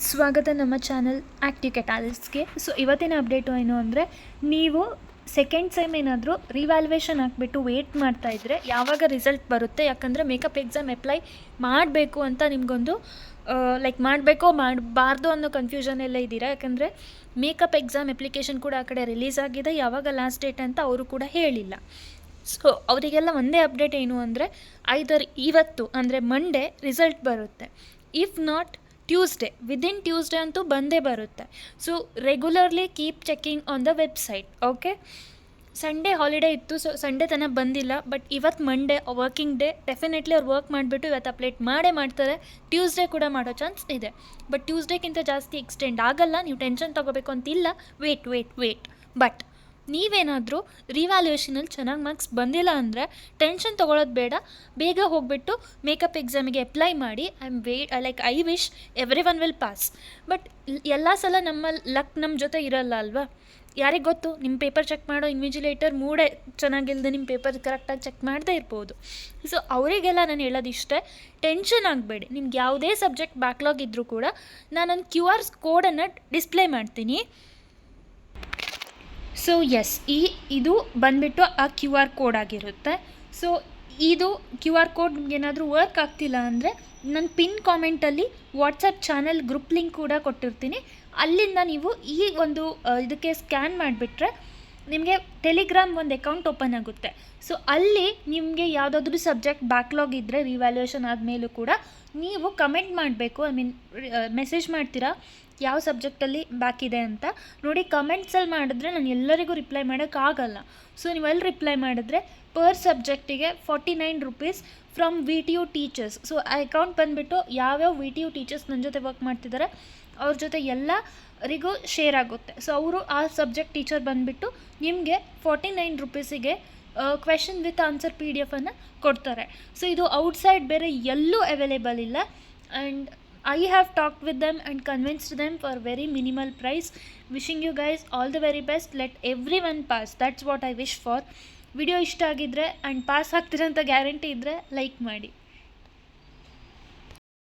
ಸ್ವಾಗತ ನಮ್ಮ channel active ಕೆಟಾಲಿಸ್ಟ್ಗೆ. So ಇವತ್ತಿನ ಅಪ್ಡೇಟು ಏನು ಅಂದರೆ, ನೀವು ಸೆಕೆಂಡ್ ಸೆಮ್ ಏನಾದರೂ ರಿವ್ಯಾಲ್ಯೂಯೇಷನ್ ಹಾಕ್ಬಿಟ್ಟು ವೇಟ್ ಮಾಡ್ತಾಯಿದ್ರೆ ಯಾವಾಗ ರಿಸಲ್ಟ್ ಬರುತ್ತೆ, ಯಾಕಂದರೆ ಮೇಕಪ್ ಎಕ್ಸಾಮ್ ಅಪ್ಲೈ ಮಾಡಬೇಕು ಅಂತ ನಿಮಗೊಂದು ಮಾಡಬೇಕೋ ಮಾಡಬಾರ್ದು ಅನ್ನೋ ಕನ್ಫ್ಯೂಷನ್ ಎಲ್ಲ ಇದ್ದೀರಾ. ಯಾಕಂದರೆ ಮೇಕಪ್ ಎಕ್ಸಾಮ್ ಅಪ್ಲಿಕೇಶನ್ ಕೂಡ ಆ ಕಡೆ ರಿಲೀಸ್ ಆಗಿದೆ, ಯಾವಾಗ ಲಾಸ್ಟ್ ಡೇಟ್ ಅಂತ ಅವರು ಕೂಡ ಹೇಳಿಲ್ಲ. ಸೊ ಅವರಿಗೆಲ್ಲ ಒಂದೇ ಅಪ್ಡೇಟ್ ಏನು ಅಂದರೆ, ಐದರ್ ಇವತ್ತು ಅಂದರೆ ಮಂಡೇ ರಿಸಲ್ಟ್ ಬರುತ್ತೆ, if not Tuesday, within Tuesday ಅಂತೂ ಬಂದೇ ಬರುತ್ತೆ. So regularly keep checking on the website. Okay, Sunday holiday ಇತ್ತು, ಸೊ ಸಂಡೇ ತನಕ ಬಂದಿಲ್ಲ. ಬಟ್ ಇವತ್ತು ಮಂಡೇ ವರ್ಕಿಂಗ್ ಡೇ, ಡೆಫಿನೆಟ್ಲಿ ಅವ್ರು ವರ್ಕ್ ಮಾಡಿಬಿಟ್ಟು ಇವತ್ತು ಅಪ್ಡೇಟ್ ಮಾಡ್ತಾರೆ. ಟ್ಯೂಸ್ಡೇ ಕೂಡ ಮಾಡೋ ಚಾನ್ಸ್ ಇದೆ, ಬಟ್ ಟ್ಯೂಸ್ಡೇಗಿಂತ ಜಾಸ್ತಿ ಎಕ್ಸ್ಟೆಂಡ್ ಆಗಲ್ಲ. ನೀವು ಟೆನ್ಷನ್ ತೊಗೋಬೇಕು ಅಂತಿಲ್ಲ. ವೇಟ್. ಬಟ್ ನೀವೇನಾದರೂ ರಿವ್ಯಾಲ್ಯೂಯೇಷನಲ್ಲಿ ಚೆನ್ನಾಗಿ ಮಾರ್ಕ್ಸ್ ಬಂದಿಲ್ಲ ಅಂದರೆ ಟೆನ್ಷನ್ ತೊಗೊಳೋದು ಬೇಡ. ಬೇಗ ಹೋಗಿಬಿಟ್ಟು ಮೇಕಪ್ ಎಕ್ಸಾಮಿಗೆ ಅಪ್ಲೈ ಮಾಡಿ. I wish every one will pass. But ಎಲ್ಲ ಸಲ ನಮ್ಮ ಲಕ್ ನಮ್ಮ ಜೊತೆ ಇರಲ್ಲ ಅಲ್ವಾ? ಯಾರಿಗೆ ಗೊತ್ತು, ನಿಮ್ಮ ಪೇಪರ್ ಚೆಕ್ ಮಾಡೋ ಇನ್ವಿಜಿಲೇಟರ್ ಮೂಡೇ ಚೆನ್ನಾಗಿಲ್ಲದೆ ನಿಮ್ಮ ಪೇಪರ್ ಕರೆಕ್ಟಾಗಿ ಚೆಕ್ ಮಾಡದೇ ಇರ್ಬೋದು. ಸೊ ಅವರಿಗೆಲ್ಲ ನಾನು ಹೇಳೋದಿಷ್ಟೇ, ಟೆನ್ಷನ್ ಆಗಬೇಡಿ. ನಿಮ್ಗೆ ಯಾವುದೇ ಸಬ್ಜೆಕ್ಟ್ ಬ್ಯಾಕ್ಲಾಗ್ ಇದ್ದರೂ ಕೂಡ ನಾನೊಂದು QR ಕೋಡನ್ನು ಡಿಸ್ಪ್ಲೇ ಮಾಡ್ತೀನಿ. ಸೊ ಎಸ್, ಇದು ಬಂದುಬಿಟ್ಟು ಆ QR ಕೋಡ್ ಆಗಿರುತ್ತೆ. ಸೊ ಇದು QR ಕೋಡ್ ನಿಮಗೇನಾದರೂ ವರ್ಕ್ ಆಗ್ತಿಲ್ಲ ಅಂದರೆ ನನ್ನ ಪಿನ್ ಕಾಮೆಂಟಲ್ಲಿ ವಾಟ್ಸಪ್ ಚಾನಲ್ ಗ್ರೂಪ್ ಲಿಂಕ್ ಕೂಡ ಕೊಟ್ಟಿರ್ತೀನಿ. ಅಲ್ಲಿಂದ ನೀವು ಈ ಒಂದು ಇದಕ್ಕೆ ಸ್ಕ್ಯಾನ್ ಮಾಡಿಬಿಟ್ರೆ ನಿಮಗೆ ಟೆಲಿಗ್ರಾಮ್ ಒಂದು ಅಕೌಂಟ್ ಓಪನ್ ಆಗುತ್ತೆ. ಸೊ ಅಲ್ಲಿ ನಿಮಗೆ ಯಾವುದಾದ್ರೂ ಸಬ್ಜೆಕ್ಟ್ ಬ್ಯಾಕ್ಲಾಗ್ ಇದ್ದರೆ ರಿವ್ಯಾಲ್ಯೂಯೇಷನ್ ಆದಮೇಲೂ ಕೂಡ ನೀವು ಕಮೆಂಟ್ ಮಾಡಬೇಕು. ಮೆಸೇಜ್ ಮಾಡ್ತೀರಾ ಯಾವ ಸಬ್ಜೆಕ್ಟಲ್ಲಿ ಬ್ಯಾಕ್ ಇದೆ ಅಂತ ನೋಡಿ. ಕಮೆಂಟ್ಸಲ್ಲಿ ಮಾಡಿದ್ರೆ ನಾನು ಎಲ್ಲರಿಗೂ ರಿಪ್ಲೈ ಮಾಡೋಕ್ಕಾಗಲ್ಲ. ಸೊ ನೀವೆಲ್ಲಿ ರಿಪ್ಲೈ ಮಾಡಿದ್ರೆ ಪರ್ ಸಬ್ಜೆಕ್ಟಿಗೆ 49 rupees from VTU teachers. So ಆ ಅಕೌಂಟ್ ಬಂದುಬಿಟ್ಟು ಯಾವ್ಯಾವ VTU ಟೀಚರ್ಸ್ ನನ್ನ ಜೊತೆ ವರ್ಕ್ ಮಾಡ್ತಿದ್ದಾರೆ ಅವ್ರ ಜೊತೆ ಎಲ್ಲರಿಗೂ ಶೇರ್ ಆಗುತ್ತೆ. ಸೊ ಅವರು ಆ ಸಬ್ಜೆಕ್ಟ್ ಟೀಚರ್ ಬಂದುಬಿಟ್ಟು ನಿಮಗೆ 49 ರೂಪೀಸಿಗೆ ಕ್ವೆಶನ್ ವಿತ್ ಆನ್ಸರ್ PDF ಕೊಡ್ತಾರೆ. ಸೊ ಇದು ಔಟ್ಸೈಡ್ ಬೇರೆ ಎಲ್ಲೂ ಅವೈಲೇಬಲ್ ಇಲ್ಲ. And I have talked with them and convinced them for very minimal price. Wishing you guys all the very best. Let everyone pass. That's what I wish for. Video ಇಷ್ಟ ಆಗಿದ್ದರೆ and pass ಆಗ್ತೀರಂತ guarantee ಇದ್ದರೆ like ಮಾಡಿ.